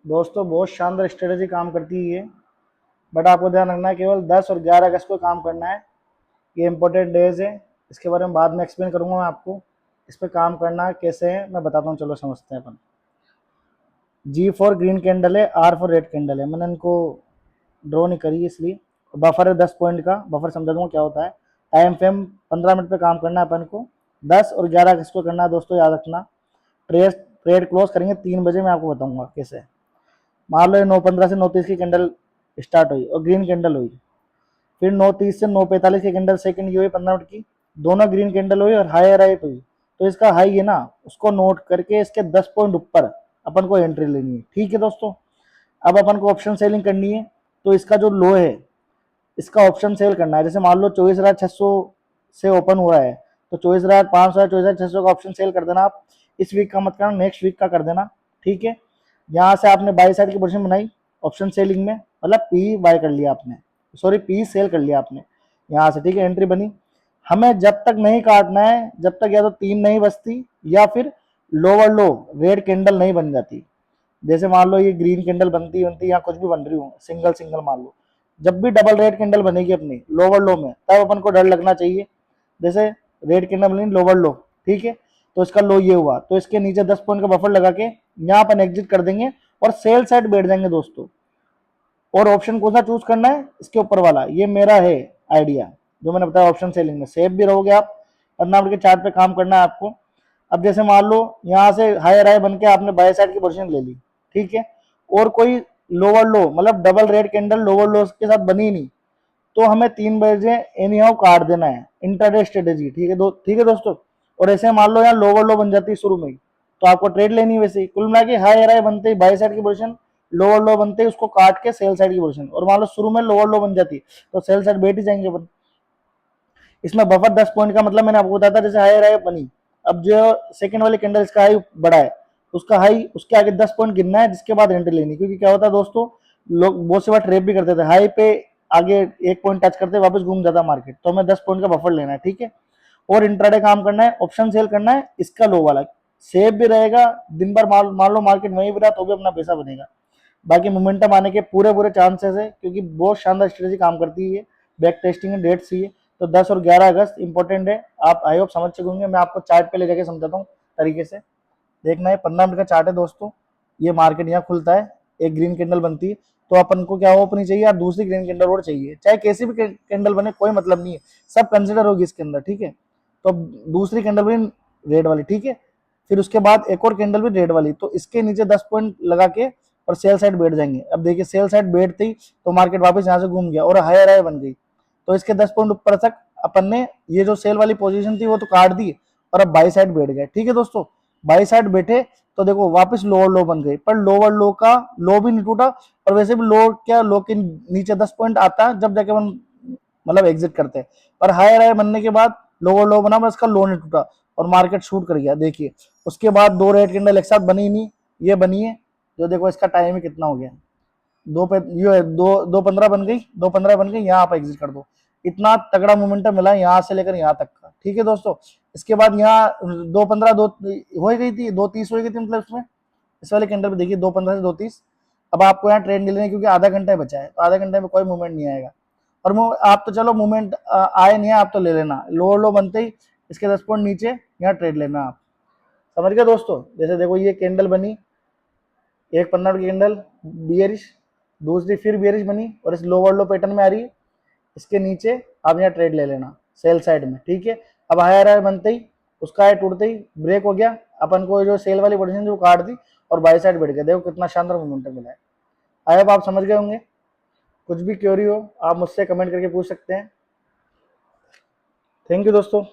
दोस्तों बहुत शानदार स्ट्रेटेजी काम करती है ये। बट आपको ध्यान रखना है, केवल 10 और 11 अगस्त को काम करना है। ये इंपॉर्टेंट डेज है, इसके बारे में बाद में एक्सप्लेन करूंगा मैं आपको। इस पर काम करना कैसे है मैं बताता हूँ, चलो समझते हैं अपन। जी फॉर ग्रीन कैंडल है, आर फॉर रेड कैंडल है। मैंने इनको ड्रॉ नहीं करी इसलिए। बफर है 10 पॉइंट का, बफर समझा दूंगा क्या होता है। टाइम फ्रेम 15 मिनट पे काम करना है अपन को। 10 और 11 अगस्त को करना है दोस्तों, याद रखना। ट्रेड ट्रेड क्लोज करेंगे 3 बजे, मैं आपको बताऊंगा कैसे। मान लो 9:15 से 9:30 की कैंडल स्टार्ट हुई और ग्रीन कैंडल हुई। फिर 9:30 से 9:45 की कैंडल सेकंड की हुई 15 मिनट की, दोनों ग्रीन कैंडल हुई और हाई राइट हुई। तो इसका हाई है ना, उसको नोट करके इसके 10 पॉइंट ऊपर अपन को एंट्री लेनी है। ठीक है दोस्तों, अब अपन को ऑप्शन सेलिंग करनी है। तो इसका जो लो है, इसका ऑप्शन सेल करना है। जैसे मान लो 24,600 से ओपन हुआ है, तो 24,500 या 24,600 का ऑप्शन सेल कर देना आप। इस वीक का मत करना, नेक्स्ट वीक का कर देना। ठीक है, यहाँ से आपने बाई साइड की पोजीशन बनाई ऑप्शन सेलिंग में, मतलब पी बाय कर लिया आपने, सॉरी पी सेल कर लिया आपने यहाँ से। ठीक है, एंट्री बनी। हमें जब तक नहीं काटना है, जब तक या तो 3 नहीं बचती या फिर लोअर लो रेड कैंडल नहीं बन जाती। जैसे मान लो ये ग्रीन कैंडल बनती बनती या कुछ भी बन रही हो, सिंगल सिंगल मान लो, जब भी डबल रेड कैंडल बनेगी अपनी लोअर लो में, तब अपन को डर लगना चाहिए। जैसे रेड कैंडल बनी लोअर लो, ठीक है, तो इसका लो ये हुआ, तो इसके नीचे 10 पॉइंट का बफर लगा के यहाँ अपन एग्जिट कर देंगे और सेल साइड बैठ जाएंगे दोस्तों। और ऑप्शन कौन सा चूज करना है, इसके ऊपर वाला, ये मेरा है आइडिया जो मैंने बताया ऑप्शन सेलिंग में। सेफ भी रहोगे आप, 15 मिनट के चार्ट पे काम करना है आपको। अब जैसे मान लो यहाँ से हायर हाई बन के आपने बाय साइड की पोजीशन ले ली, ठीक है, और कोई लोअर लो मतलब डबल रेड कैंडल लोअर लो के साथ बनी नहीं, तो हमें 3 बजे एनी हाउ काट देना है। इंटरडे स्ट्रेटेजी, ठीक है ठीक है दोस्तों। और ऐसे मान लो यहाँ लोअर लो बन जाती है शुरू में ही, तो आपको ट्रेड लेनी है वैसे ही। कुल मिला के हाई राय बनते ही बाई साइड की पोजीशन, लोअर लो बनते ही उसको काट के सेल साइड की पोजीशन। और मान लो शुरू में लोअर लो बन जाती तो सेल साइड बैठ ही जाएंगे अपन। इसमें बफर 10 पॉइंट का मतलब मैंने आपको बताया था, जैसे हाई राय बनी, अब जो सेकंड वाली कैंडल इसका हाई बड़ा है, उसका हाई उसके आगे 10 पॉइंट गिनना है, जिसके बाद एंट्री लेनी। क्योंकि क्या होता है दोस्तों, लोग बहुत सी बार ट्रेप भी करते थे, हाई पे आगे 1 पॉइंट टच करते वापस घूम जाता मार्केट, तो हमें 10 पॉइंट का बफर लेना है। ठीक है, और इंट्राडे काम करना है, ऑप्शन सेल करना है, इसका लो वाला सेफ भी रहेगा। दिन भर मान लो मार्केट वहीं भी रहा तो भी अपना पैसा बनेगा। बाकी मोमेंटम आने के पूरे पूरे चांसेस है, क्योंकि बहुत शानदार स्ट्रेटेजी काम करती है। बैक टेस्टिंग है, डेट सी है। तो 10 और 11 अगस्त इंपॉर्टेंट है, आप आई होप समझ चुके होंगे। मैं आपको चार्ट पे ले जाके समझाता हूँ तरीके से। देखना है 15 मिनट का चार्ट है दोस्तों। ये मार्केट यहाँ खुलता है, एक ग्रीन कैंडल बनती है, तो अपन को क्या हो अपनी चाहिए यार, दूसरी ग्रीन कैंडल और चाहिए। चाहे कैसी भी कैंडल बने कोई मतलब नहीं है, सब कंसिडर होगी इसके अंदर। ठीक है, तो अब दूसरी कैंडल बनी रेड वाली, ठीक है, फिर उसके बाद एक और कैंडल भी रेड वाली, तो इसके नीचे 10 पॉइंट लगा के और सेल साइड बैठ जाएंगे। अब देखिए सेल साइड बैठते ही तो मार्केट वापस यहाँ से घूम गया और हायर हाई बन गई, तो इसके 10 पॉइंट ऊपर तक अपन ने ये जो सेल वाली पोजीशन थी वो तो काट दी, और अब बाई साइड बैठ गए। ठीक है दोस्तों, बाई साइड बैठे तो देखो वापस लोअर लो बन गई, पर लोअर लो का लो भी नहीं टूटा, और वैसे भी लो क्या, लो के नीचे 10 पॉइंट आता है जब जाके अपन मतलब एग्जिट करते हैं। पर हायर हाई बनने के बाद लोअर लो बना, पर इसका लो नहीं टूटा और मार्केट शूट कर गया। देखिए उसके बाद दो रेड कैंडल एक साथ बनी नहीं, ये बनी है जो, देखो इसका टाइम ही कितना हो गया, दो पे ये दो 2:15 बन गई, 2:15 बन गई, यहाँ आप एग्जिट कर दो। इतना तगड़ा मोमेंटम मिला यहाँ से लेकर यहाँ तक का। ठीक है दोस्तों, इसके बाद यहाँ 2:15 दो हो गई थी, 2:30 हो गई थी मतलब इसमें, इस वाले कैंडल पे देखिए 2:15 से 2:30। अब आपको यहाँ ट्रेड नहीं लेना क्योंकि आधा घंटा बचा है, तो आधा घंटे में कोई मूवमेंट नहीं आएगा। और आप तो चलो मूवमेंट आए नहीं है, आप तो ले लेना, लो लो बनते ही इसके 10 पॉइंट नीचे यहाँ ट्रेड लेना आप। समझ गए दोस्तों, जैसे देखो ये कैंडल बनी, एक 15 की कैंडल बियरिश, दूसरी फिर बियरिश बनी और इस लोअर लो पैटर्न में आ रही है, इसके नीचे आप यहाँ ट्रेड ले लेना सेल साइड में। ठीक है, अब हायर हाई बनते ही उसका हाई टूटते ही ब्रेक हो गया, अपन को जो सेल वाली पोजीशन जो काट दी और बाई साइड बैठ गया। देखो कितना शानदार मोमेंटम मिला है। आई होप आप समझ गए होंगे। कुछ भी क्वेरी हो आप मुझसे कमेंट करके पूछ सकते हैं। थैंक यू दोस्तों।